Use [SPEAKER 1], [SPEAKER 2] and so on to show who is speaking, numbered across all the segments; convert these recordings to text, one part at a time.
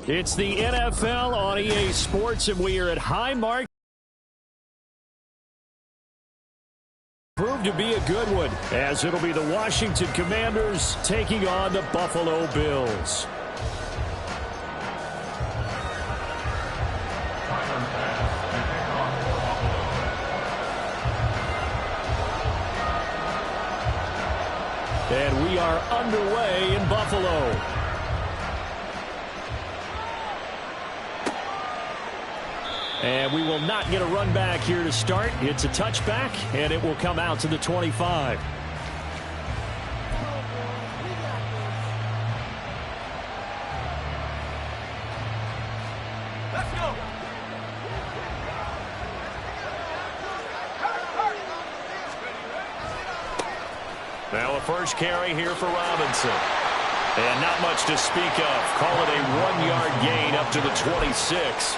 [SPEAKER 1] It's the NFL on EA Sports, and we are at high mark. Proved to be a good one, as it'll be the Washington Commanders taking on the Buffalo Bills. And we are underway in Buffalo. And we will not get a run back here to start. It's a touchback, and it will come out to the 25.
[SPEAKER 2] Let's go.
[SPEAKER 1] Now a first carry here for Robinson. And not much to speak of. Call it a 1-yard gain up to the 26.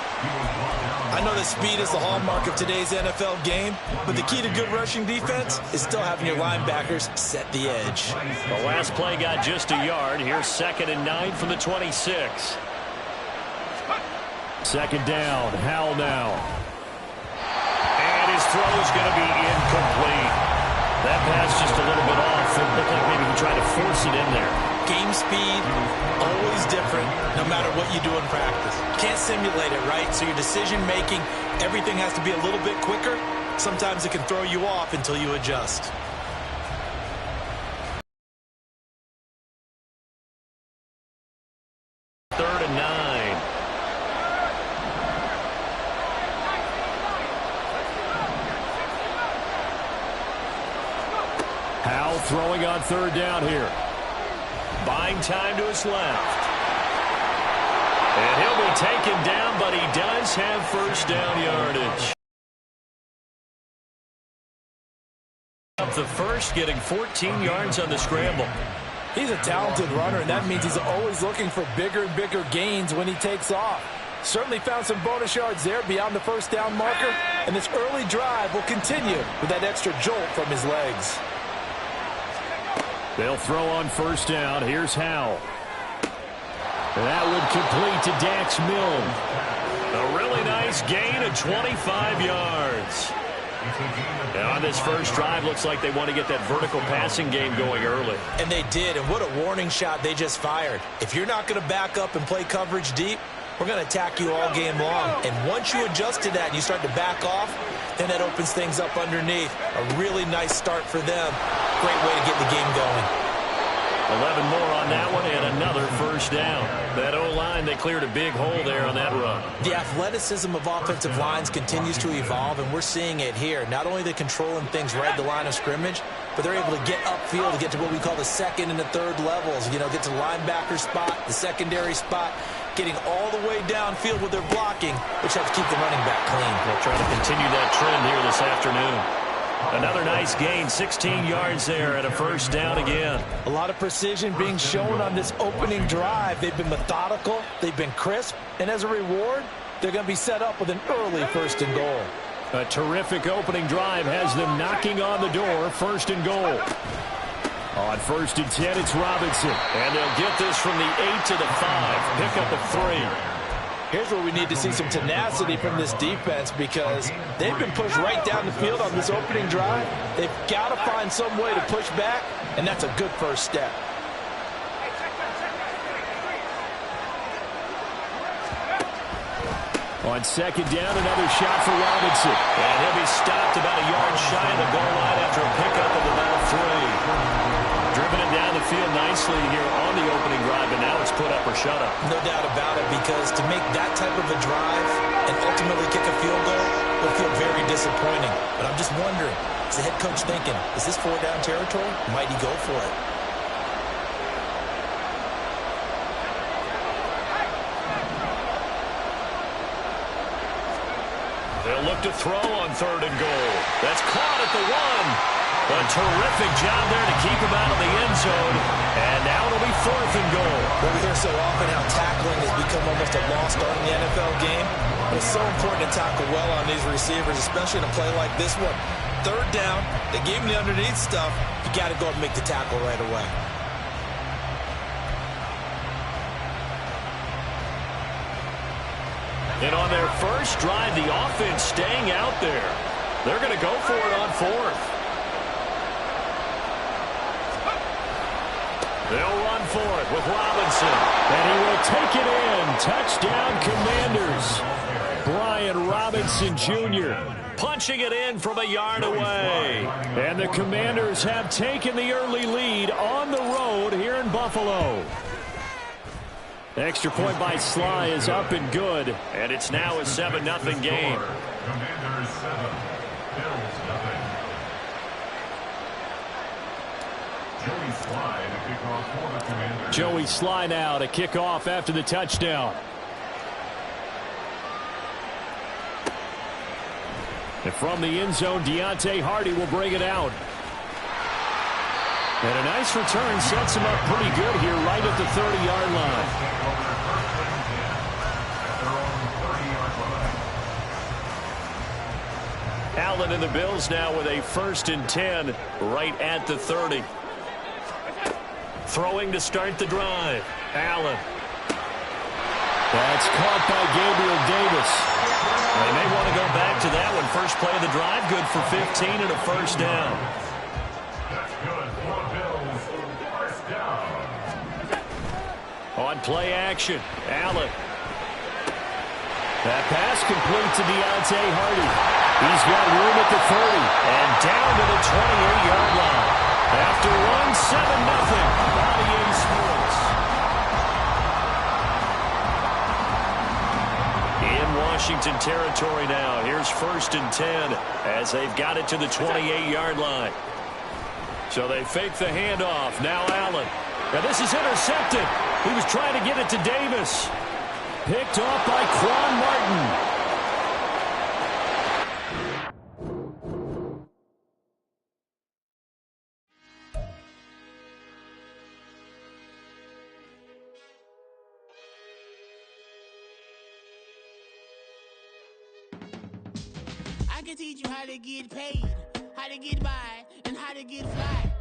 [SPEAKER 2] I know that speed is the hallmark of today's NFL game, but the key to good rushing defense is still having your linebackers set the edge.
[SPEAKER 1] The last play got just a yard. Here's 2nd and 9 from the 26. Second down, Howell now. And his throw is going to be incomplete. That pass just a little bit off. It looked like maybe he tried to force it in there.
[SPEAKER 2] Game speed, always different, no matter what you do in practice. You can't simulate it, right? So your decision-making, everything has to be a little bit quicker. Sometimes it can throw you off until you adjust.
[SPEAKER 1] Third and 9. Howell throwing on third down here. Buying time to his left. And he'll be taken down, but he does have first down yardage. Up the first, getting 14 yards on the scramble.
[SPEAKER 2] He's a talented runner, and that means he's always looking for bigger and bigger gains when he takes off. Certainly found some bonus yards there beyond the first down marker, and this early drive will continue with that extra jolt from his legs.
[SPEAKER 1] They'll throw on first down. Here's Howell. That would complete to Dax Milne. A really nice gain of 25 yards. And on this first drive, looks like they want to get that vertical passing game going early.
[SPEAKER 2] And they did, and what a warning shot they just fired. If you're not going to back up and play coverage deep, we're going to attack you all game long. And once you adjust to that and you start to back off, then that opens things up underneath. A really nice start for them. Great way to get the game going.
[SPEAKER 1] 11 more on that one and another first down. That O-line, they cleared a big hole there on that run.
[SPEAKER 2] The athleticism of offensive lines continues to evolve, and we're seeing it here. Not only are they controlling things right at the line of scrimmage, but they're able to get upfield to get to what we call the second and the third levels. You know, get to the linebacker spot, the secondary spot, getting all the way downfield with their blocking, which helps keep the running back clean.
[SPEAKER 1] They'll try to continue that trend here this afternoon. Another nice gain, 16 yards there, and a first down again.
[SPEAKER 2] A lot of precision being shown on this opening drive. They've been methodical, they've been crisp, and as a reward, they're going to be set up with an early first and goal.
[SPEAKER 1] A terrific opening drive has them knocking on the door, first and goal. On first and 10, it's Robinson, and they'll get this from the 8 to the 5, pick up a 3.
[SPEAKER 2] Here's where we need to see some tenacity from this defense, because they've been pushed right down the field on this opening drive. They've got to find some way to push back, and that's a good first step.
[SPEAKER 1] On second down, another shot for Robinson. And he'll be stopped about a yard shy of the goal line after a pickup of about 3. Driven it down the field nicely here on the opening drive, and now it's put up or shut up.
[SPEAKER 2] No doubt about it, because to make that type of a drive and ultimately kick a field goal will feel very disappointing. But I'm just wondering, is the head coach thinking, is this 4-down territory? Might he go for it?
[SPEAKER 1] They'll look to throw on third and goal. That's caught at the 1. A terrific job there to keep him out of the end zone. And now it'll be fourth and goal.
[SPEAKER 2] Well, we hear so often how tackling has become almost a lost art in the NFL game. But it's so important to tackle well on these receivers, especially in a play like this one. Third down, they gave him the underneath stuff. You got to go and make the tackle right away.
[SPEAKER 1] And on their first drive, the offense staying out there. They're going to go for it on fourth. They'll run for it with Robinson. And he will take it in. Touchdown, Commanders. Brian Robinson Jr. punching it in from a yard away. And the Commanders have taken the early lead on the road here in Buffalo. Extra point by Sly is up and good. And it's now a 7-0 game.
[SPEAKER 3] Commanders 7, Bills nothing. Joey Sly to kick off for the Commanders.
[SPEAKER 1] Joey Sly now to kick off after the touchdown. And from the end zone, Deontay Hardy will bring it out. And a nice return sets him up pretty good here right at the 30-yard line. Allen and the Bills now with a 1st and 10 right at the 30. Throwing to start the drive. Allen. That's caught by Gabriel Davis. They may want to go back to that one. First play of the drive, good for 15 and a first down.
[SPEAKER 3] That's good for Bills. First down.
[SPEAKER 1] On play action, Allen. That pass complete to Deontay Hardy. He's got room at the 30 and down to the 28-yard line. After one, 7-0. Body in Sports. In Washington territory now. Here's 1st and 10 as they've got it to the 28-yard line. So they fake the handoff. Now Allen. Now this is intercepted. He was trying to get it to Davis. Picked off by Quan Martin.
[SPEAKER 4] I can teach you how to get paid, how to get by, and how to get fly.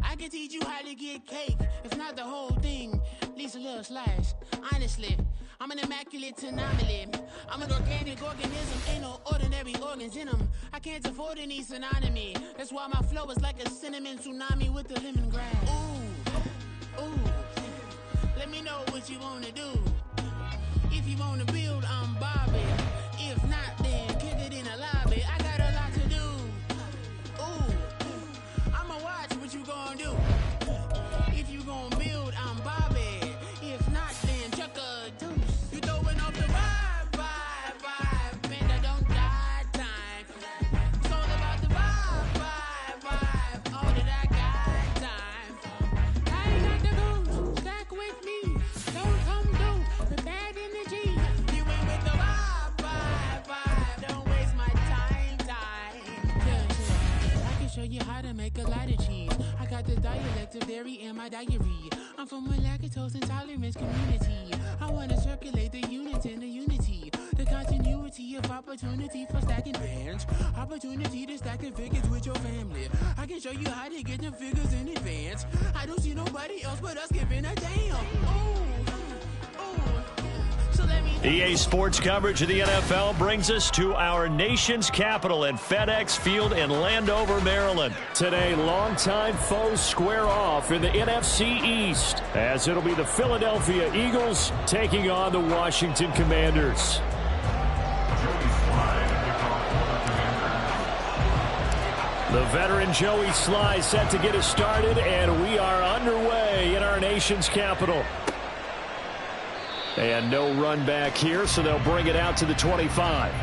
[SPEAKER 4] I can teach you how to get cake, if not the whole thing, at least a little slice. Honestly, I'm an immaculate anomaly. I'm an organic organism, ain't no ordinary organs in them. I can't afford any synonymy. That's why my flow is like a cinnamon tsunami with the lemongrass. Ooh, ooh, let me know what you wanna do. If you wanna build, I'm Bobby. If not, then kick it in the lobby. I got a lot to do. Ooh, I'ma watch what you gonna do. If you gonna build, I'm Bobby. If not, then chuck a deuce. You throwing off the vibe, and I don't die time. It's all about the vibe, all that I got time. I ain't got the goose, stack with me. Don't come through with bad energy. You ain't with the vibe, don't waste my time. Yeah, I can show you how to make a lot of cheese. I got the dialect of dairy in my diary. I'm from a lactose intolerance community. I wanna circulate the units in the unity. The continuity of opportunity for stacking bands. Opportunity to stack the figures with your family. I can show you how to get the figures in advance. I don't see nobody else but us giving a damn. So let me
[SPEAKER 1] EA Sports coverage of the NFL brings us to our nation's capital at FedEx Field in Landover, Maryland. Today, longtime foes square off in the NFC East, as it'll be the Philadelphia Eagles taking on the Washington Commanders. The veteran Joey Sly set to get us started, and we are underway in our nation's capital. And no run back here, so they'll bring it out to the 25.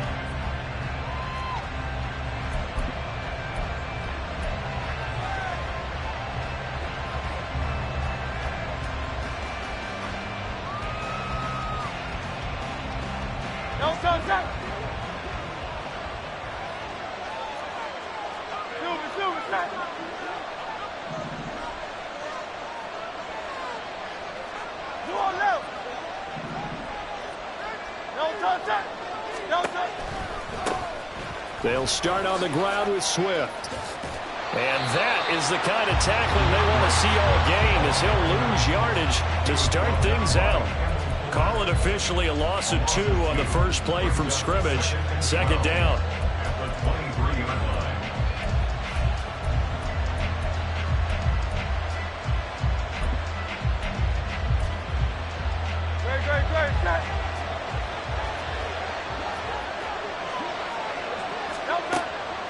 [SPEAKER 1] They'll start on the ground with Swift. And that is the kind of tackling they want to see all game, as he'll lose yardage to start things out. Call it officially a loss of 2 on the first play from scrimmage. Second down.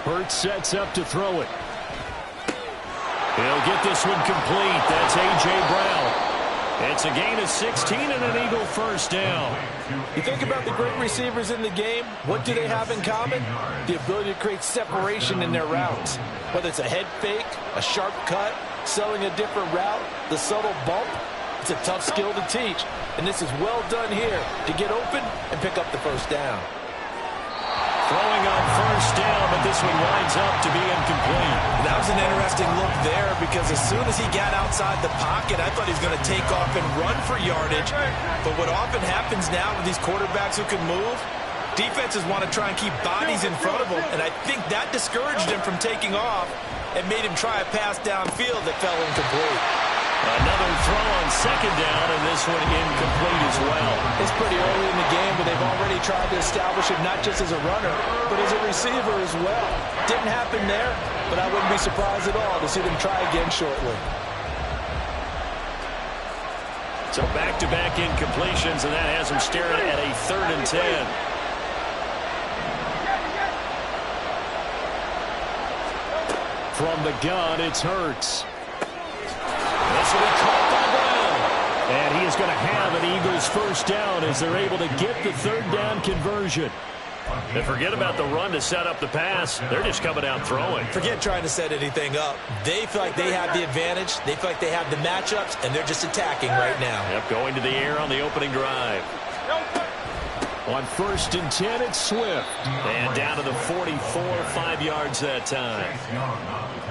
[SPEAKER 1] Hurts sets up to throw it. He'll get this one complete. That's A.J. Brown. It's a gain of 16 and an Eagle first down.
[SPEAKER 2] You think about the great receivers in the game, what do they have in common? The ability to create separation in their routes. Whether it's a head fake, a sharp cut, selling a different route, the subtle bump, it's a tough skill to teach. And this is well done here to get open and pick up the first down.
[SPEAKER 1] Throwing on first down, but this one winds up to be incomplete.
[SPEAKER 2] That was an interesting look there because as soon as he got outside the pocket, I thought he was going to take off and run for yardage. But what often happens now with these quarterbacks who can move, defenses want to try and keep bodies in front of them, and I think that discouraged him from taking off and made him try a pass downfield that fell incomplete.
[SPEAKER 1] Another throw on second down, and this one incomplete as well.
[SPEAKER 2] It's pretty early in the game, but they've already tried to establish it not just as a runner, but as a receiver as well. Didn't happen there, but I wouldn't be surprised at all to see them try again shortly.
[SPEAKER 1] So back-to-back incompletions, and that has them staring at a 3rd and 10. From the gun, it's Hurts. This will be caught by Brown. And he is going to have an Eagles first down as they're able to get the 3rd down conversion. And forget about the run to set up the pass. They're just coming out throwing.
[SPEAKER 2] Forget trying to set anything up. They feel like they have the advantage. They feel like they have the matchups, and they're just attacking right now.
[SPEAKER 1] Yep, going to the air on the opening drive. On 1st and 10, it's Swift. And down to the 44, 5 yards that time.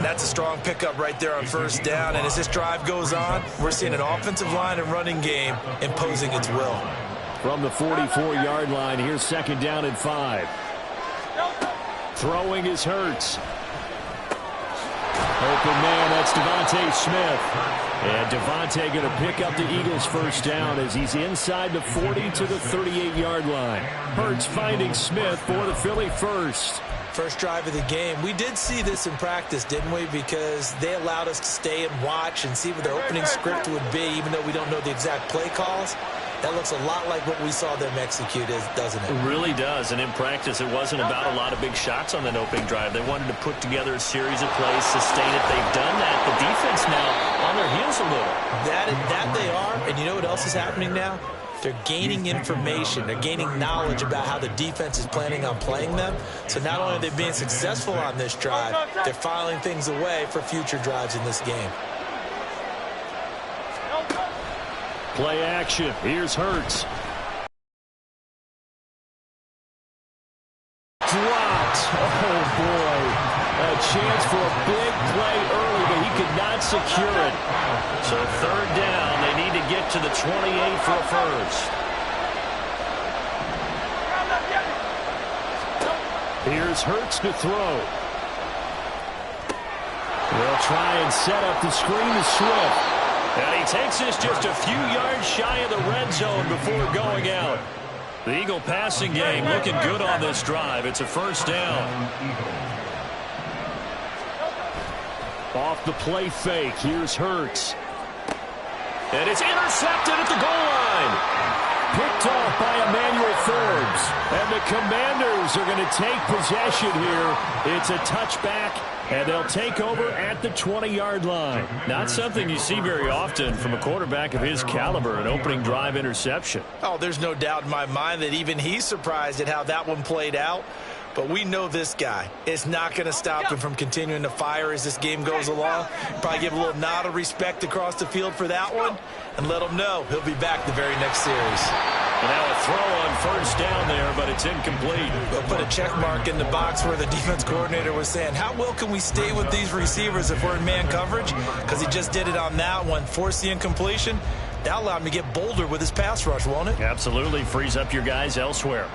[SPEAKER 2] That's a strong pickup right there on first down. And as this drive goes on, we're seeing an offensive line and running game imposing its will.
[SPEAKER 1] From the 44-yard line, here's 2nd down and 5. Throwing is Hurts. Open man, that's Devontae Smith. And Devontae going to pick up the Eagles first down as he's inside the 40 to the 38-yard line. Hurts finding Smith for the Philly first.
[SPEAKER 2] First drive of the game. We did see this in practice, didn't we? Because they allowed us to stay and watch and see what their opening script would be, even though we don't know the exact play calls. That looks a lot like what we saw them execute, doesn't it?
[SPEAKER 1] It really does. And in practice, it wasn't about a lot of big shots on that opening drive. They wanted to put together a series of plays, sustain it. They've done that. The defense now on their heels a little.
[SPEAKER 2] That they are. And you know what else is happening now? They're gaining information. They're gaining knowledge about how the defense is planning on playing them. So not only are they being successful on this drive, they're filing things away for future drives in this game.
[SPEAKER 1] Play action. Here's Hurts. Dropped. Oh, boy. A chance for a big play early, but he could not secure it. So 3rd down. They need to get to the 28 for a first. Here's Hurts to throw. They'll try and set up the screen to Swift. And he takes this just a few yards shy of the red zone before going out. The Eagle passing game looking good on this drive. It's a first down. Off the play fake. Here's Hurts. And it's intercepted at the goal line. Picked off by Emmanuel Forbes. And the Commanders are going to take possession here. It's a touchback. And they'll take over at the 20-yard line. Not something you see very often from a quarterback of his caliber, an opening drive interception.
[SPEAKER 2] Oh, there's no doubt in my mind that even he's surprised at how that one played out. But we know this guy is not going to stop him from continuing to fire as this game goes along. Probably give a little nod of respect across the field for that one and let him know he'll be back the very next series.
[SPEAKER 1] And now a throw on first down there, but it's incomplete.
[SPEAKER 2] We'll put a check mark in the box where the defense coordinator was saying, how well can we stay with these receivers if we're in man coverage? Because he just did it on that one, forced the incompletion. That allowed him to get bolder with his pass rush, won't it?
[SPEAKER 1] Absolutely. Frees up your guys elsewhere.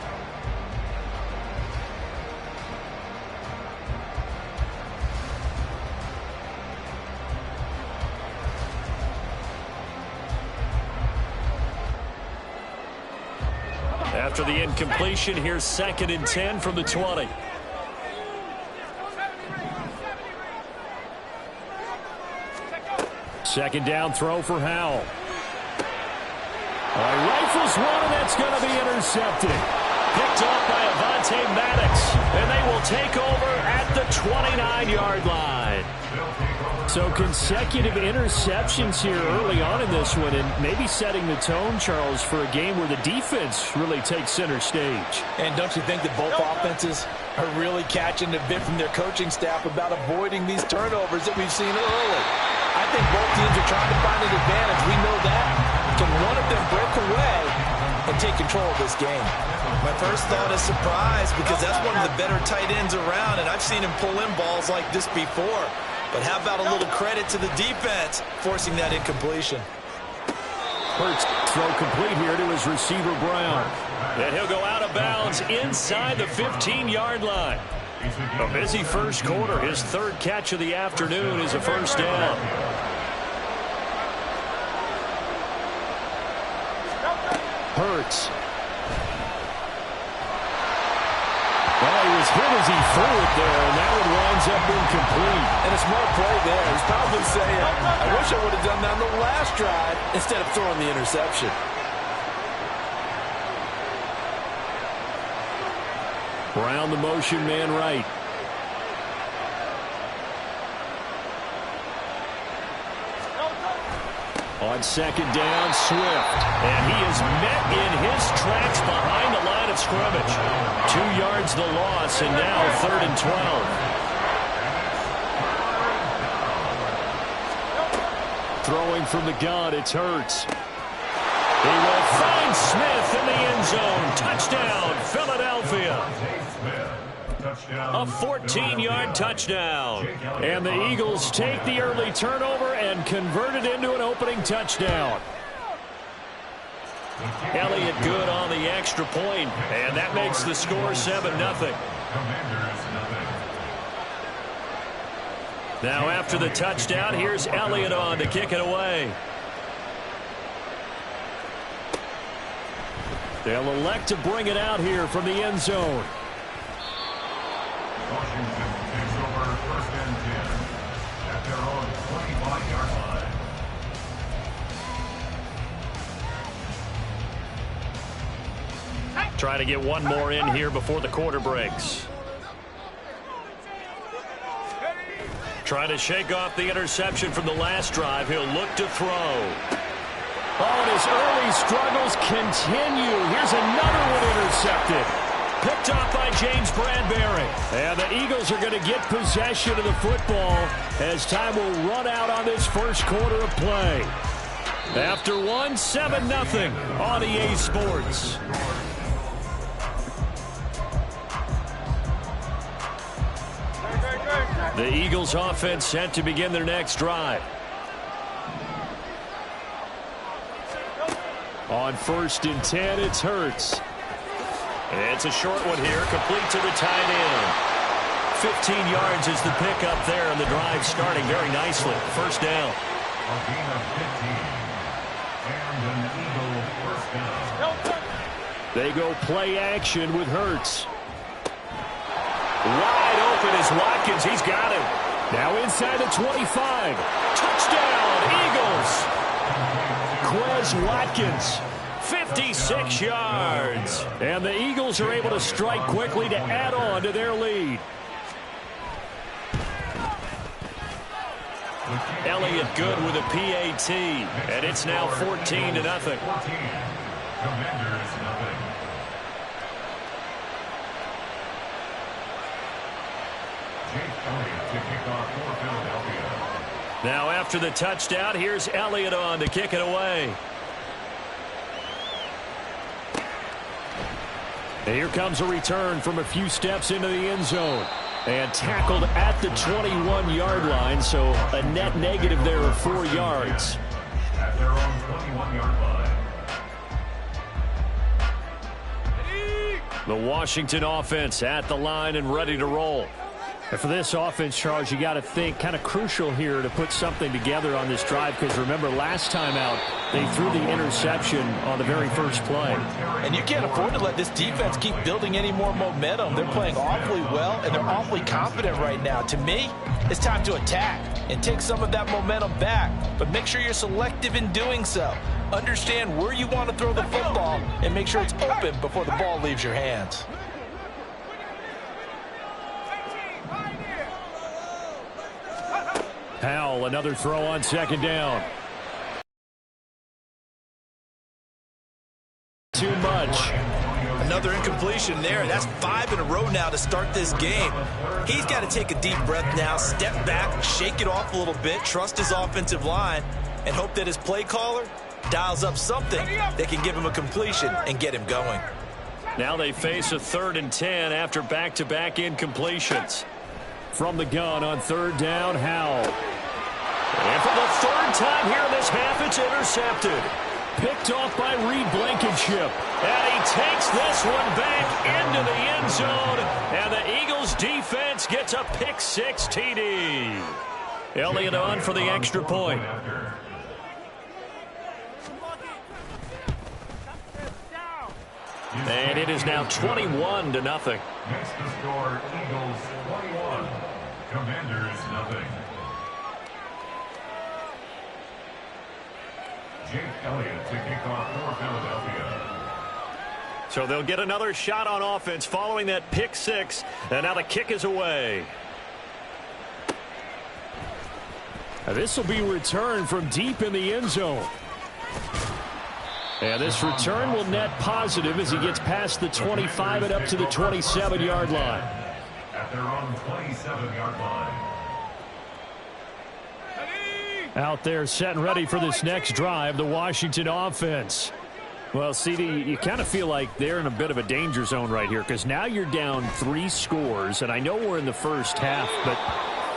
[SPEAKER 1] After the incompletion, here's 2nd and 10 from the 20. Second down throw for Howell. Rifles one, and that's going to be intercepted. Picked off by Avonte Maddox, and they will take over at the 29-yard line. So consecutive interceptions here early on in this one, and maybe setting the tone, Charles, for a game where the defense really takes center stage.
[SPEAKER 2] And don't you think that both offenses are really catching a bit from their coaching staff about avoiding these turnovers that we've seen early? I think both teams are trying to find an advantage. We know that. Can one of them break away and take control of this game?
[SPEAKER 5] My first thought is surprise, because that's one of the better tight ends around, and I've seen him pull in balls like this before. But how about a little credit to the defense forcing that incompletion?
[SPEAKER 1] Hurts throw complete here to his receiver Brown. And he'll go out of bounds inside the 15-yard line. A busy first quarter. His 3rd catch of the afternoon is a first down. Hurts. Well, he was hit as he threw it there, and that one winds up incomplete.
[SPEAKER 2] And a smart play there. He's probably saying, I wish I would have done that on the last drive instead of throwing the interception.
[SPEAKER 1] Brown, the motion man right. On 2nd down, Swift. And he is met in his tracks behind the line of scrimmage. 2 yards the loss, and now 3rd and 12. Throwing from the gun, it's Hurts. He will find Smith in the end zone. Touchdown, Philadelphia. A 14-yard touchdown. And the Eagles take the early turnover and convert it into an opening touchdown. Elliott good on the extra point, and that makes the score 7-0. Now after the touchdown, here's Elliott on to kick it away. They'll elect to bring it out here from the end zone.
[SPEAKER 3] Washington takes over 1st and 10 at their own 25-yard line.
[SPEAKER 1] Try to get one more in here before the quarter breaks. Trying to shake off the interception from the last drive. He'll look to throw. Oh, and his early struggles continue. Here's another one intercepted. Picked off by James Bradbury. And the Eagles are going to get possession of the football as time will run out on this first quarter of play. After one, 7-0 on EA Sports. The Eagles offense set to begin their next drive. On 1st and 10, it's Hurts. It's a short one here, complete to the tight end. 15 yards is the pickup there, and the drive starting very nicely. First down.
[SPEAKER 3] A gain of 15. And an Eagle first down.
[SPEAKER 1] They go play action with Hurts. Wide open is Watkins. He's got him. Now inside the 25. Touchdown, Eagles. Quez Watkins. 56 yards. And the Eagles are able to strike quickly to add on to their lead. Elliott good with a PAT. And it's now 14-0.
[SPEAKER 3] Commanders nothing. Jake Elliott to kick off for Philadelphia.
[SPEAKER 1] Now after the touchdown, here's Elliott on to kick it away. And here comes a return from a few steps into the end zone. And tackled at the 21-yard line, so a net negative there of 4 yards.
[SPEAKER 3] At their own 21-yard line.
[SPEAKER 1] The Washington offense at the line and ready to roll. And for this offense, Charles, you got to think kind of crucial here to put something together on this drive, because remember last time out they threw the interception on the very first play.
[SPEAKER 2] And you can't afford to let this defense keep building any more momentum. They're playing awfully well, and they're awfully confident right now. To me, it's time to attack and take some of that momentum back, but make sure you're selective in doing so. Understand where you want to throw the football and make sure it's open before the ball leaves your hands.
[SPEAKER 1] Howell, another throw on second down. Too much.
[SPEAKER 5] Another incompletion there. That's 5 in a row now to start this game. He's got to take a deep breath now, step back, shake it off a little bit, trust his offensive line, and hope that his play caller dials up something that can give him a completion and get him going.
[SPEAKER 1] Now they face a 3rd and 10 after back-to-back incompletions. From the gun on 3rd down, Howell. And for the 3rd time here in this half, it's intercepted. Picked off by Reed Blankenship. And he takes this one back into the end zone. And the Eagles defense gets a pick-6 TD. Elliott on for the extra point. And it is now 21-0.
[SPEAKER 3] Makes the score Eagles 21, Commanders nothing. Jake Elliott to kick off for Philadelphia.
[SPEAKER 1] So they'll get another shot on offense following that pick-6. And now the kick is away. This will be returned from deep in the end zone. And this return will net positive as he gets past the 25 and up to the 27-yard line.
[SPEAKER 3] At their own 27-yard line.
[SPEAKER 1] Out there set and ready for this next drive, the Washington offense. Well, CD, you kind of feel like they're in a bit of a danger zone right here, because now you're down 3 scores, and I know we're in the first half, but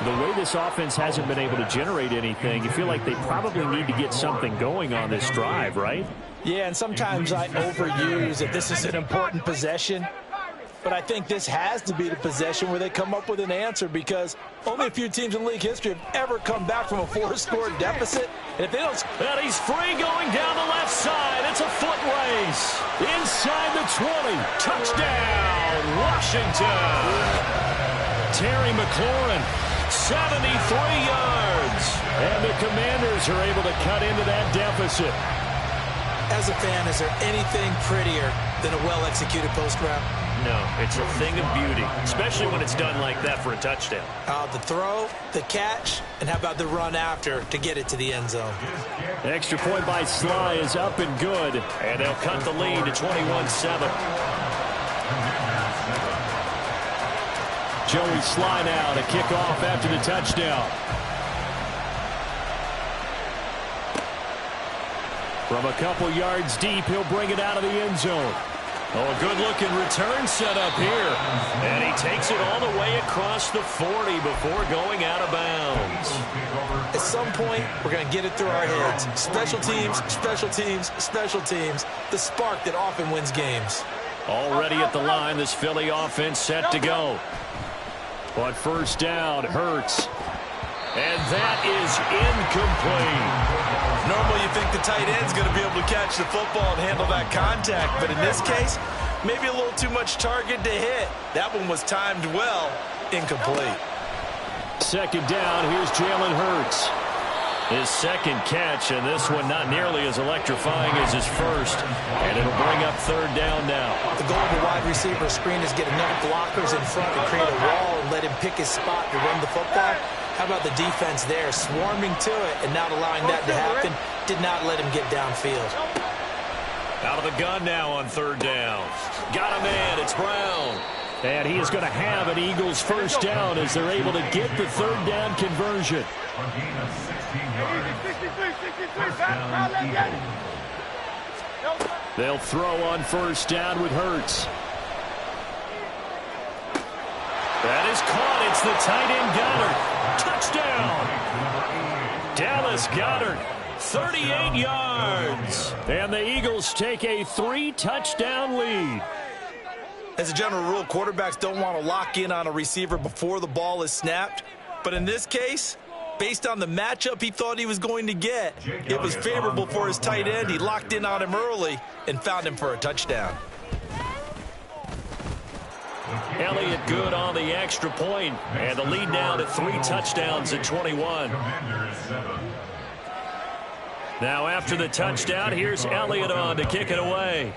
[SPEAKER 1] the way this offense hasn't been able to generate anything, you feel like they probably need to get something going on this drive, right?
[SPEAKER 2] Yeah, and sometimes I overuse that this is an important possession, but I think this has to be the possession where they come up with an answer, because only a few teams in league history have ever come back from a 4-score deficit. And if they don't...
[SPEAKER 1] And he's free going down the left side. It's a foot race. Inside the 20. Touchdown, Washington. Terry McLaurin, 73 yards. And the Commanders are able to cut into that deficit.
[SPEAKER 2] As a fan, is there anything prettier than a well-executed post route?
[SPEAKER 1] No, it's a thing of beauty, especially when it's done like that for a touchdown.
[SPEAKER 2] The throw, the catch, and how about the run after to get it to the end zone?
[SPEAKER 1] Extra point by Sly is up and good, and they'll cut the lead to 21-7. Joey Sly now to kick off after the touchdown. From a couple yards deep, he'll bring it out of the end zone. Oh, a good-looking return set up here. And he takes it all the way across the 40 before going out of bounds.
[SPEAKER 2] At some point, we're going to get it through our heads. Special teams, special teams, special teams. The spark that often wins games.
[SPEAKER 1] Already at the line, this Philly offense set to go. But first down, Hurts. And that is incomplete.
[SPEAKER 5] Normally you think the tight end's going to be able to catch the football and handle that contact, but in this case, maybe a little too much target to hit. That one was timed well, incomplete.
[SPEAKER 1] Second down, here's Jalen Hurts. His second catch, and this one not nearly as electrifying as his first. And it'll bring up third down now.
[SPEAKER 2] The goal of a wide receiver screen is get enough blockers in front to create a wall and let him pick his spot to run the football. How about the defense there, swarming to it and not allowing that to happen? Did not let him get downfield.
[SPEAKER 1] Out of the gun now on third down. Got a man, it's Brown. And he is going to have an Eagles first down as they're able to get the third down conversion.
[SPEAKER 3] A gain of 16 yards. First down, Eagles.
[SPEAKER 1] They'll throw on first down with Hurts. That is caught. It's the tight end Goddard. Touchdown. Dallas Goedert, 38 yards. And the Eagles take a 3-touchdown lead.
[SPEAKER 5] As a general rule, quarterbacks don't want to lock in on a receiver before the ball is snapped. But in this case, based on the matchup he thought he was going to get, it was favorable for his tight end. He locked in on him early and found him for a touchdown.
[SPEAKER 1] Elliott good on the extra point, and the lead now to 3 touchdowns at 21. Now after the touchdown, here's Elliott on to kick it away.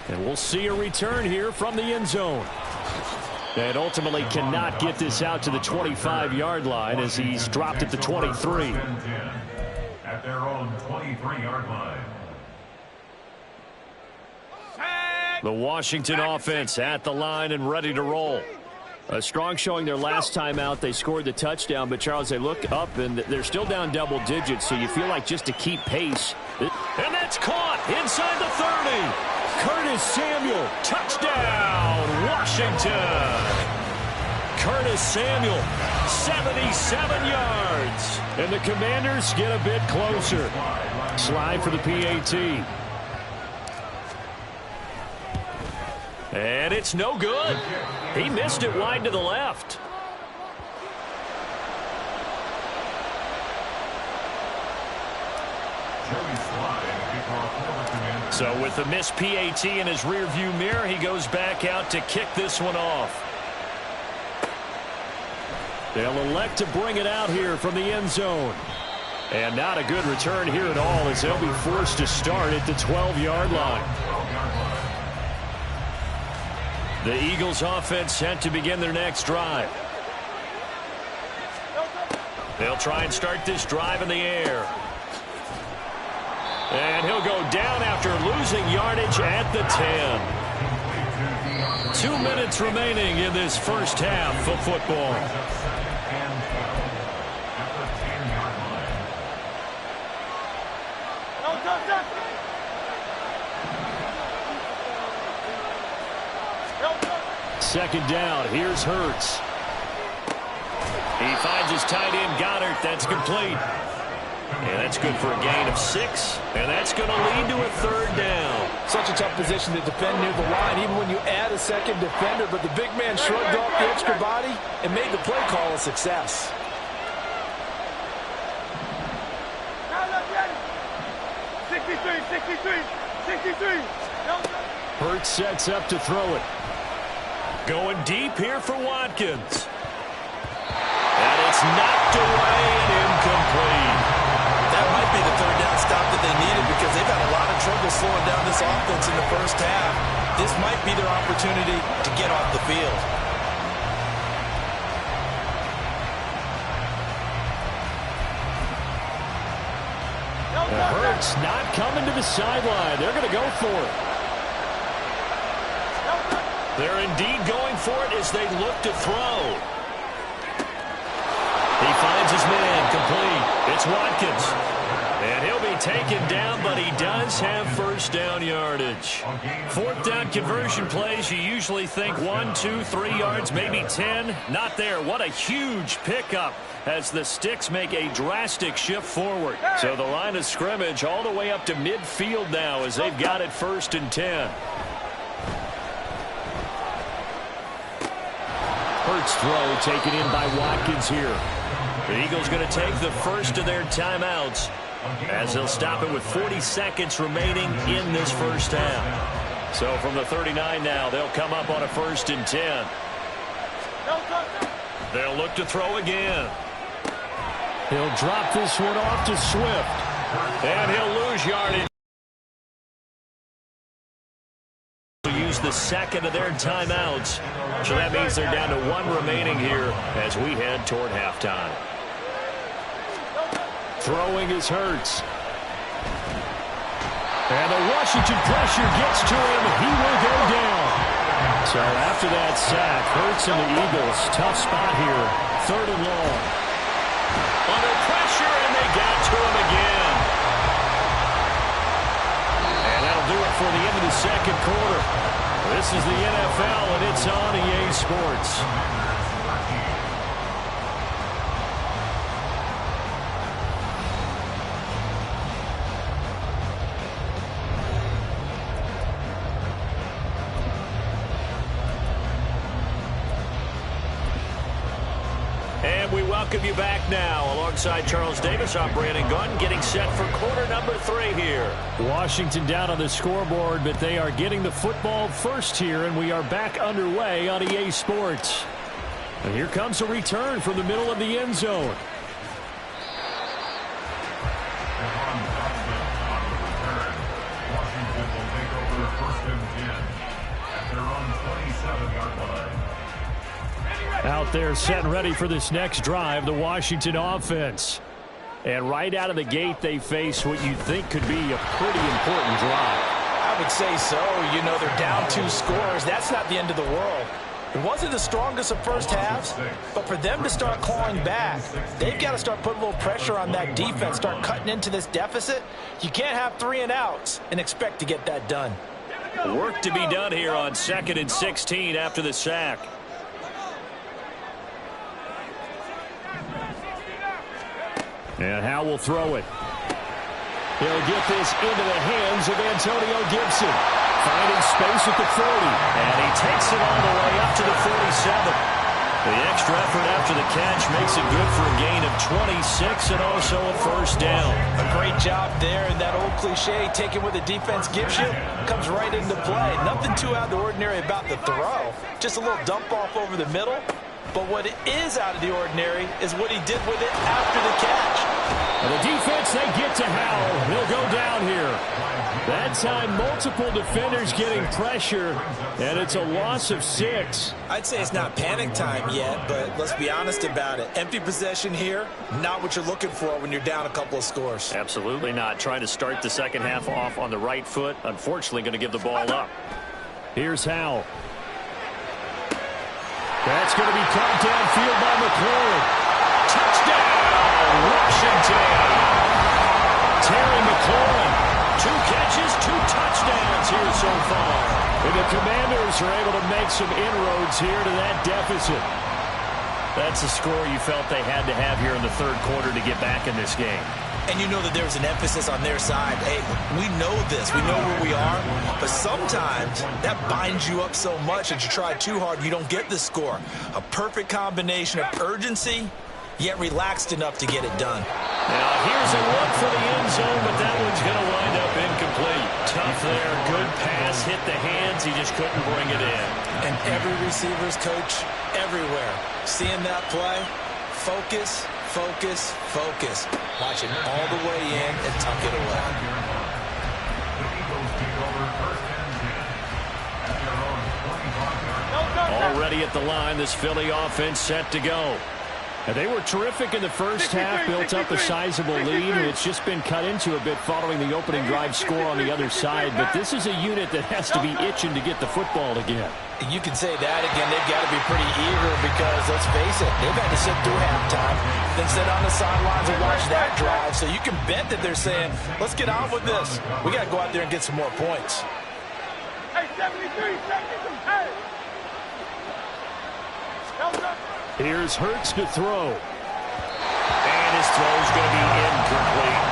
[SPEAKER 1] And we'll see a return here from the end zone. And ultimately cannot get this out to the 25-yard line as he's dropped at the 23.
[SPEAKER 3] At their own 23-yard line.
[SPEAKER 1] The Washington offense at the line and ready to roll. A strong showing their last time out. They scored the touchdown, but Charles, they look up and they're still down double digits, so you feel like just to keep pace. And that's caught inside the 30. Curtis Samuel, touchdown, Washington. Curtis Samuel, 77 yards. And the Commanders get a bit closer. Slide for the PAT. And it's no good. He missed it wide to the left. So with the missed PAT in his rearview mirror, he goes back out to kick this one off. They'll elect to bring it out here from the end zone. And not a good return here at all as they'll be forced to start at the 12-yard line. The Eagles offense set to begin their next drive. They'll try and start this drive in the air. And he'll go down after losing yardage at the 10. 2 minutes remaining in this first half of football. Second down, here's Hurts. He finds his tight end, Goddard. That's complete. And that's good for a gain of 6. And that's going to lead to a third down.
[SPEAKER 2] Such a tough position to defend near the line, even when you add a second defender. But the big man shrugged off the extra body and made the play call a success.
[SPEAKER 1] Hurts sets up to throw it. Going deep here for Watkins. And it's knocked away and incomplete.
[SPEAKER 5] That might be the third down stop that they needed because they've had a lot of trouble slowing down this offense in the first half. This might be their opportunity to get off the field.
[SPEAKER 1] Hurts not coming to the sideline. They're going to go for it. They're indeed going for it as they look to throw. He finds his man complete. It's Watkins. And he'll be taken down, but he does have first down yardage. Fourth down conversion plays, you usually think 1, 2, 3 yards, maybe 10. Not there. What a huge pickup as the Sticks make a drastic shift forward. So the line of scrimmage all the way up to midfield now as they've got it 1st and 10. Hurts throw taken in by Watkins here. The Eagles going to take the first of their timeouts as they'll stop it with 40 seconds remaining in this first half. So from the 39 now, they'll come up on a 1st and 10. They'll look to throw again. He'll drop this one off to Swift. And he'll lose yardage. Use the second of their timeouts. So that means they're down to 1 remaining here as we head toward halftime. Throwing is Hurts. And the Washington pressure gets to him. He will go down. So after that sack, Hurts and the Eagles, tough spot here. 3rd and long. Under pressure, and they got to him again. And that'll do it for the end of the second quarter. This is the NFL, and it's on EA Sports. welcome you back now. Alongside Charles Davis, I'm Brandon Gunn, getting set for quarter number 3 here.
[SPEAKER 2] Washington down on the scoreboard, but they are getting the football first here, and we are back underway on EA Sports. And here comes a return from the middle of the end zone.
[SPEAKER 3] Washington will take over first and 10 at their own 27-yard line.
[SPEAKER 2] Out there set and ready for this next drive, the Washington offense. And right out of the gate, they face what you think could be a pretty important drive.
[SPEAKER 5] I would say so. You know, they're down 2 scores. That's not the end of the world. It wasn't the strongest of first halves, but for them to start clawing back, they've got to start putting a little pressure on that defense, start cutting into this deficit. You can't have 3 and outs and expect to get that done.
[SPEAKER 1] Work to be done here on 2nd and 16 after the sack.
[SPEAKER 2] And Howe will throw it. He'll get this into the hands of Antonio Gibson. Finding space at the 40.
[SPEAKER 1] And he takes it all the way up to the 47. The extra effort after the catch makes it good for a gain of 26 and also a first down.
[SPEAKER 5] A great job there, and that old cliche, taking what the defense gives you, comes right into play. Nothing too out of the ordinary about the throw. Just a little dump off over the middle. But what is out of the ordinary is what he did with it after the catch.
[SPEAKER 2] And the defense, they get to Howell. He'll go down here. That time, multiple defenders getting pressure, and it's a loss of 6.
[SPEAKER 5] I'd say it's not panic time yet, but let's be honest about it. Empty possession here, not what you're looking for when you're down a couple of scores.
[SPEAKER 1] Absolutely not. Trying to start the second half off on the right foot. Unfortunately, going to give the ball up.
[SPEAKER 2] Here's Howell. That's going to be caught downfield by McLaurin.
[SPEAKER 1] Touchdown, Washington.
[SPEAKER 2] Terry McLaurin.
[SPEAKER 1] 2 catches, 2 touchdowns here so far.
[SPEAKER 2] And the Commanders are able to make some inroads here to that deficit.
[SPEAKER 1] That's a score you felt they had to have here in the third quarter to get back in this game.
[SPEAKER 5] And you know that there's an emphasis on their side. Hey, we know this. We know where we are. But sometimes that binds you up so much that you try too hard, you don't get the score. A perfect combination of urgency, yet relaxed enough to get it done.
[SPEAKER 1] Now, here's a look for the end zone, but that one's going to wind up incomplete. Tough there. Good pass. Hit the hands. He just couldn't bring it in.
[SPEAKER 5] And every receiver's coach everywhere, seeing that play, focus, focus, focus. Watch it all the way in and tuck it away.
[SPEAKER 3] The Eagles take over first and 10 at their own 25-yard line.
[SPEAKER 1] Already at the line, this Philly offense set to go.
[SPEAKER 2] And they were terrific in the first half, built up a sizable lead, and it's just been cut into a bit following the opening drive score on the other side. But this is a unit that has to be itching to get the football again.
[SPEAKER 5] You can say that again. They've got to be pretty eager because, let's face it, they've had to sit through halftime, then sit on the sidelines and watch that drive. So you can bet that they're saying, let's get on with this. We got to go out there and get some more points.
[SPEAKER 6] Hey, 73 seconds. Hey.
[SPEAKER 2] Here's Hurts to throw.
[SPEAKER 1] And his throw's going to be incomplete.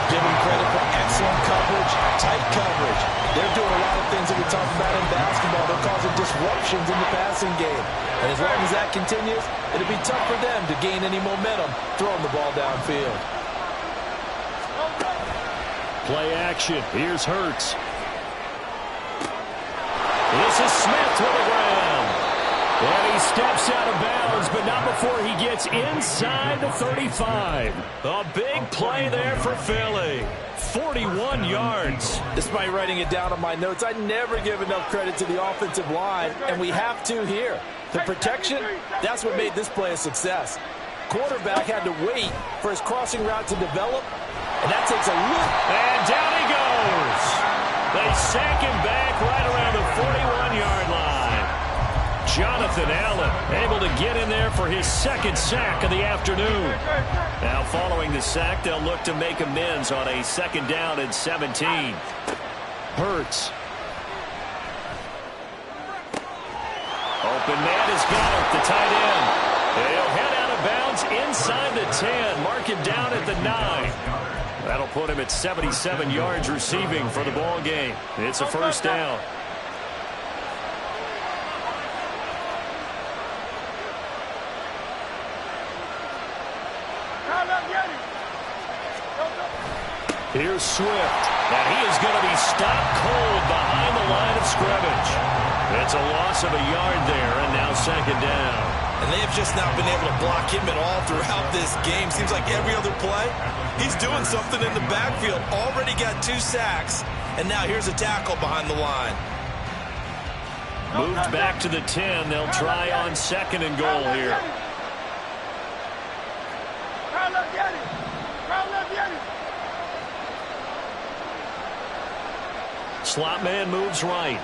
[SPEAKER 5] Give them credit for excellent coverage, tight coverage. They're doing a lot of things that we talk about in basketball. They're causing disruptions in the passing game. And as long as that continues, it'll be tough for them to gain any momentum throwing the ball downfield.
[SPEAKER 2] Play action. Here's Hurts. This is Smith to the ground. And he steps out of bounds, but not before he gets inside the 35.
[SPEAKER 1] A big play there for Philly. 41 yards.
[SPEAKER 5] Despite writing it down on my notes, I never give enough credit to the offensive line, and we have to here. The protection, that's what made this play a success. Quarterback had to wait for his crossing route to develop, and that takes a look.
[SPEAKER 1] And down he goes. They sack him back right around the 41-yard line. Jonathan Allen able to get in there for his second sack of the afternoon. Now following the sack, they'll look to make amends on a 2nd down and 17.
[SPEAKER 2] Hurts.
[SPEAKER 1] Open man has got it, the tight end. He'll head out of bounds inside the 10. Mark him down at the 9. That'll put him at 77 yards receiving for the ball game. It's a first down. Here's Swift, and he is going to be stopped cold behind the line of scrimmage. It's a loss of a yard there, and now second down.
[SPEAKER 5] And they have just not been able to block him at all throughout this game. Seems like every other play, he's doing something in the backfield. Already got 2 sacks, and now here's a tackle behind the line.
[SPEAKER 1] Moved back to the 10. They'll try on second and goal here. Slot man moves right.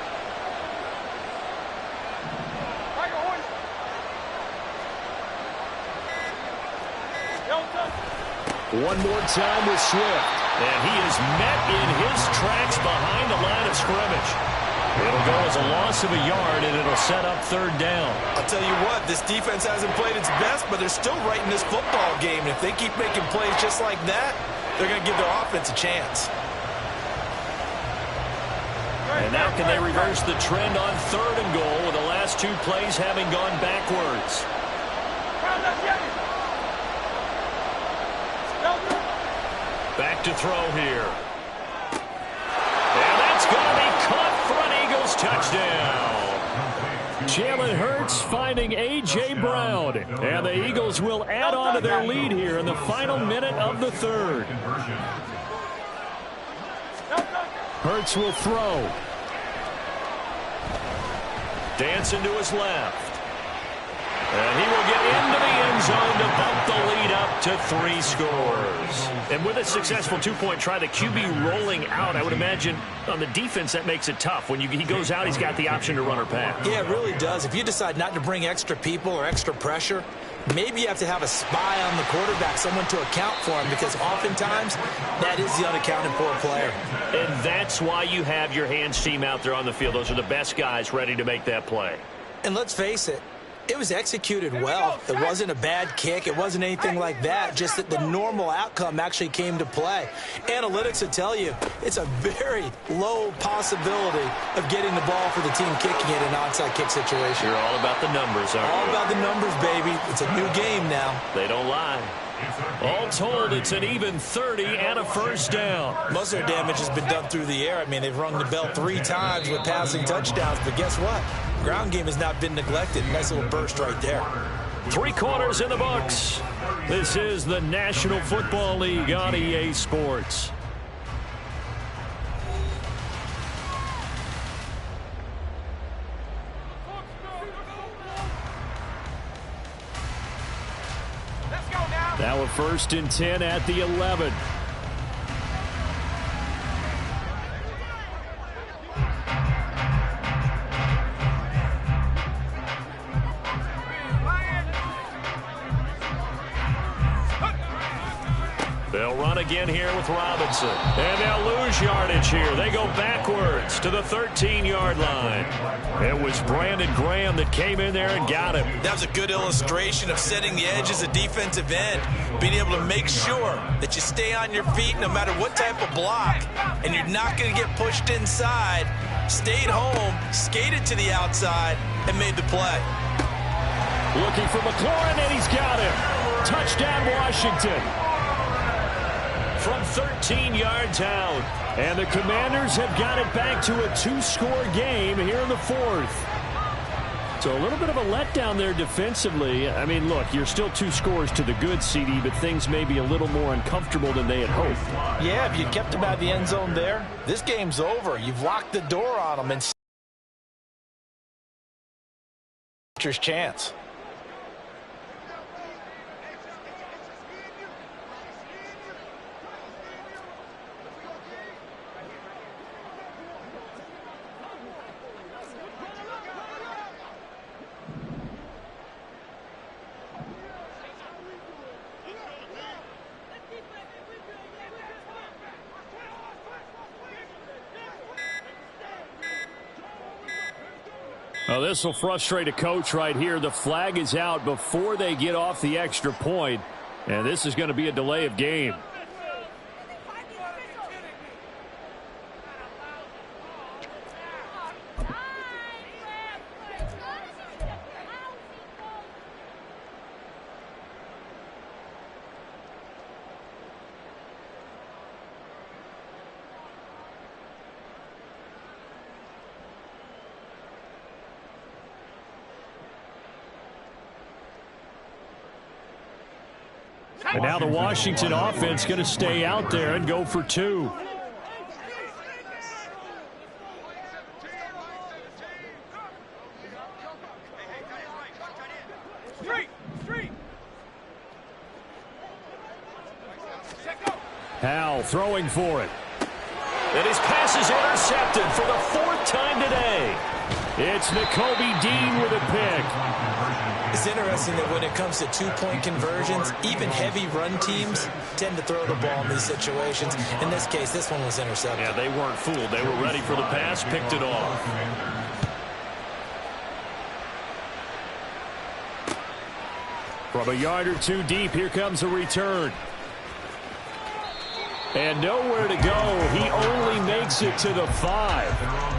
[SPEAKER 1] One more time with Swift. And he is met in his tracks behind the line of scrimmage. It'll go as a loss of a yard, and it'll set up third down.
[SPEAKER 5] I'll tell you what, this defense hasn't played its best, but they're still right in this football game. And if they keep making plays just like that, they're going to give their offense a chance.
[SPEAKER 1] And now can they reverse the trend on third and goal with the last 2 plays having gone backwards? Back to throw here. And that's going to be caught for an Eagles touchdown. Jalen Hurts finding A.J. Brown. And the Eagles will add on to their lead here in the final minute of the third. Hurts will throw. Dancing to his left. And he will get into the end zone to bump the lead up to 3 scores. And with a successful 2-point try, the QB rolling out, I would imagine on the defense that makes it tough. When he goes out, he's got the option to run or pass.
[SPEAKER 2] Yeah, it really does. If you decide not to bring extra people or extra pressure, maybe you have to have a spy on the quarterback, someone to account for him, because oftentimes that is the unaccounted for player.
[SPEAKER 1] And that's why you have your hands team out there on the field. Those are the best guys ready to make that play.
[SPEAKER 2] And let's face it, it was executed well. It wasn't a bad kick. It wasn't anything like that. Just that the normal outcome actually came to play. Analytics will tell you it's a very low possibility of getting the ball for the team kicking it in an onside kick situation.
[SPEAKER 1] You're all about the numbers, aren't you?
[SPEAKER 2] All about the numbers, baby. It's a new game now.
[SPEAKER 1] They don't lie. All told, it's an even 30 and a first down.
[SPEAKER 2] Most of their damage has been done through the air. I mean, they've rung the bell 3 times with passing touchdowns, but guess what? Ground game has not been neglected. Nice little burst right there.
[SPEAKER 1] 3 quarters in the books. This is the National Football League on EA Sports. Now a 1st and 10 at the 11. They'll run again here with Robinson. And they'll lose yardage here. They go backwards to the 13-yard line. It was Brandon Graham that came in there and got him.
[SPEAKER 5] That was a good illustration of setting the edge as a defensive end. Being able to make sure that you stay on your feet no matter what type of block. And you're not going to get pushed inside. Stayed home, skated to the outside, and made the play.
[SPEAKER 1] Looking for McLaurin, and he's got him. Touchdown, Washington. From 13 yards out. And the Commanders have got it back to a 2-score game here in the 4th. So a little bit of a letdown there defensively. I mean, look, you're still 2 scores to the good, CD, but things may be a little more uncomfortable than they had hoped.
[SPEAKER 2] Yeah, if you kept them out of the end zone there, this game's over. You've locked the door on them and chance.
[SPEAKER 1] Well, this will frustrate a coach right here. The flag is out before they get off the extra point, and this is going to be a delay of game. And now the Washington offense going to stay out there and go for 2. Howell throwing for it. And his pass is intercepted for the 4th time today. It's Nakobe Dean with a pick.
[SPEAKER 2] It's interesting that when it comes to two-point conversions, even heavy run teams tend to throw the ball in these situations. In this case, this one was intercepted.
[SPEAKER 1] Yeah, they weren't fooled. They were ready for the pass, picked it off. From a yard or 2 deep, here comes a return. And nowhere to go. He only makes it to the 5.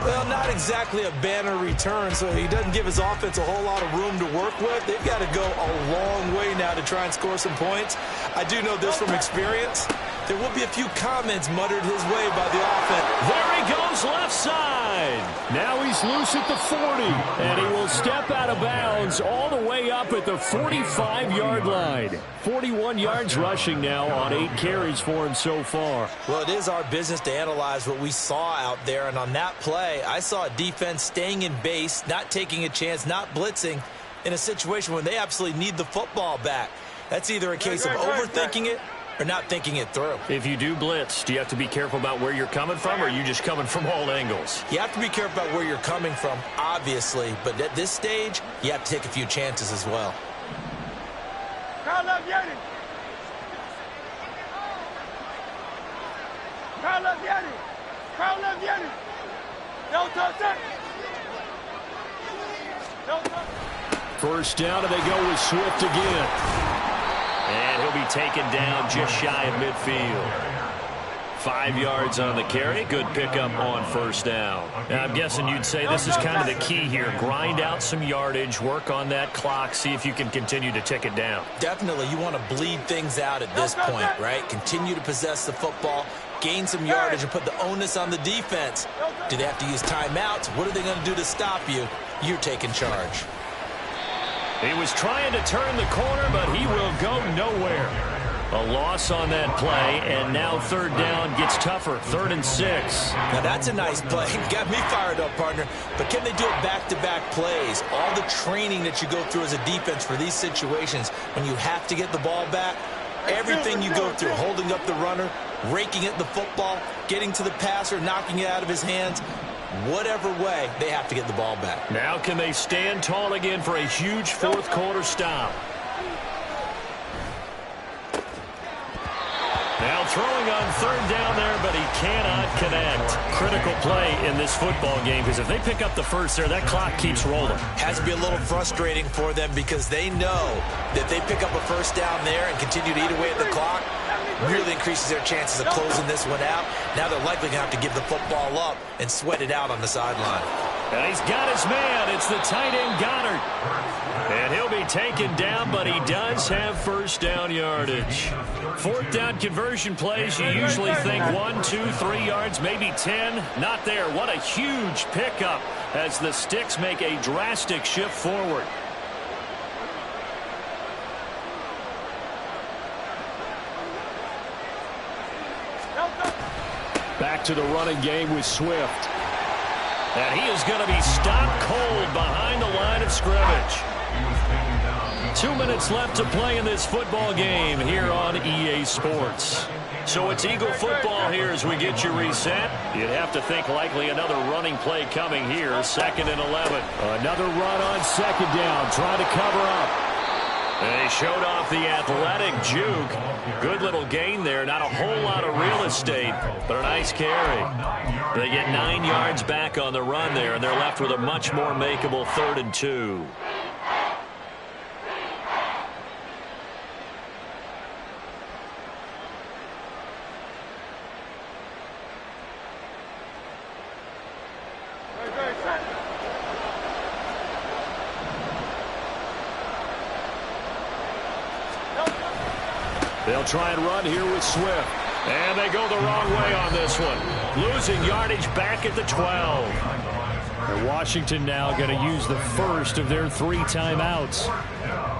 [SPEAKER 2] Well, not exactly a banner return, so he doesn't give his offense a whole lot of room to work with. They've got to go a long way now to try and score some points. I do know this from experience. There will be a few comments muttered his way by the offense.
[SPEAKER 1] There he goes, left side. Now he's loose at the 40, and he will step out of bounds all the way up at the 45-yard line. 41 yards rushing now on 8 carries for him so far.
[SPEAKER 2] Well, it is our business to analyze what we saw out there, and on that play, I saw a defense staying in base, not taking a chance, not blitzing in a situation when they absolutely need the football back. That's either a case of overthinking it or not thinking it through.
[SPEAKER 1] If you do blitz, do you have to be careful about where you're coming from, or are you just coming from all angles?
[SPEAKER 2] You have to be careful about where you're coming from, obviously, but at this stage, you have to take a few chances as well.
[SPEAKER 6] Carl left Yeti. Carl left Yeti. Carl left Yeti. Don't touch that. Don't touch.
[SPEAKER 1] First down, and they go with Swift again. And he'll be taken down just shy of midfield. 5 yards on the carry. Good pickup on first down. Now, I'm guessing you'd say this is kind of the key here. Grind out some yardage, work on that clock, see if you can continue to tick it down.
[SPEAKER 2] Definitely, you want to bleed things out at this point, right? Continue to possess the football, gain some yardage, and put the onus on the defense. Do they have to use timeouts? What are they going to do to stop you? You're taking charge.
[SPEAKER 1] He was trying to turn the corner, but he will go nowhere. A loss on that play, and now third down gets tougher. 3rd and 6.
[SPEAKER 2] Now, that's a nice play. Got me fired up, partner. But can they do it back-to-back plays? All the training that you go through as a defense for these situations, when you have to get the ball back, everything you go through, holding up the runner, raking at the football, getting to the passer, knocking it out of his hands, whatever way, they have to get the ball back.
[SPEAKER 1] Now can they stand tall again for a huge 4th quarter stop? Now throwing on 3rd down there, but he cannot connect. Critical play in this football game, because if they pick up the first there, that clock keeps rolling.
[SPEAKER 2] Has to be a little frustrating for them because they know that they pick up a first down there and continue to eat away at the clock, really increases their chances of closing this one out. Now they're likely going to have to give the football up and sweat it out on the sideline.
[SPEAKER 1] And he's got his man. It's the tight end, Goddard. And he'll be taken down, but he does have first down yardage. 4th down conversion plays, you usually think 1, 2, 3 yards, maybe 10. Not there. What a huge pickup as the Sticks make a drastic shift forward. Back to the running game with Swift. And he is going to be stopped cold behind the line of scrimmage. 2 minutes left to play in this football game here on EA Sports. So it's Eagle football here as we get you reset. You'd have to think likely another running play coming here. 2nd and 11. Another run on 2nd down. Trying to cover up. They showed off the athletic juke. Good little gain there. Not a whole lot of real estate, but a nice carry. They get 9 yards back on the run there, and they're left with a much more makeable 3rd and 2. They'll try and run here with Swift. And they go the wrong way on this one. Losing yardage back at the 12. And Washington now going to use the first of their 3 timeouts.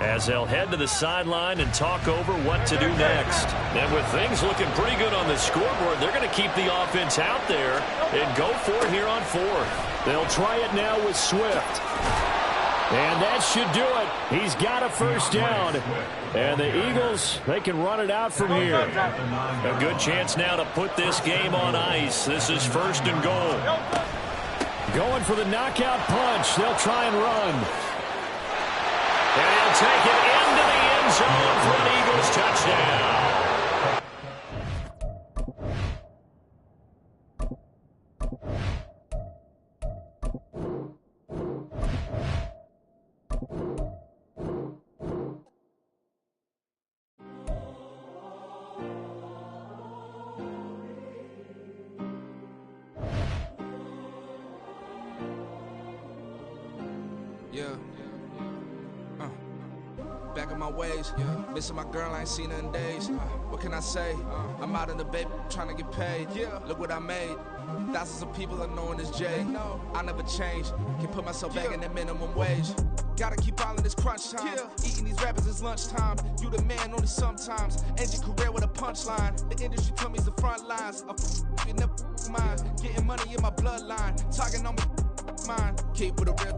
[SPEAKER 1] as they'll head to the sideline and talk over what to do next. And with things looking pretty good on the scoreboard, they're going to keep the offense out there and go for it here on fourth. They'll try it now with Swift. And that should do it. He's got a first down. And the Eagles, they can run it out from here. A good chance now to put this game on ice. This is first and goal. Going for the knockout punch. They'll try and run. And he'll take it into the end zone for an Eagles touchdown.
[SPEAKER 7] Back in my ways, missing my girl, I ain't seen her in days. What can I say? I'm out in the baby, trying to get paid. Look what I made. Thousands of people are knowing this Jay. I never change. Can put myself back in the minimum wage. Gotta keep all in this crunch time. Eating these rappers is lunchtime. You the man only sometimes. End your career with a punchline. The industry told me it's the front lines. You never mind. Getting money in my bloodline. Talking on me. Mine. Keep with a real.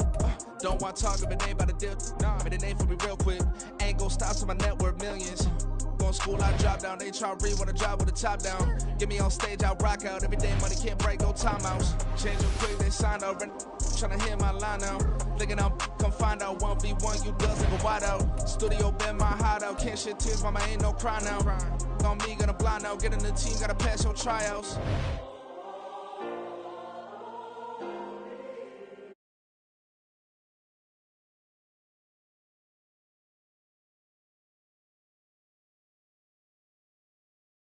[SPEAKER 7] Don't want to talk, but it ain't about the deal. But it ain't for me real quick. Ain't gon' stop till my net worth millions. Going school, I drop down. They try to read when I drop with the top down. Get me on stage, I rock out. Every day money can't break, no timeouts. Change them quick, they signed up. Tryna hear my line now. Thinking I'm come find out 1v1, you does like a wide out. Studio been my hideout. Can't shed tears, mama ain't no cry now. On me, gonna blind out. Get in the team, gotta pass your tryouts.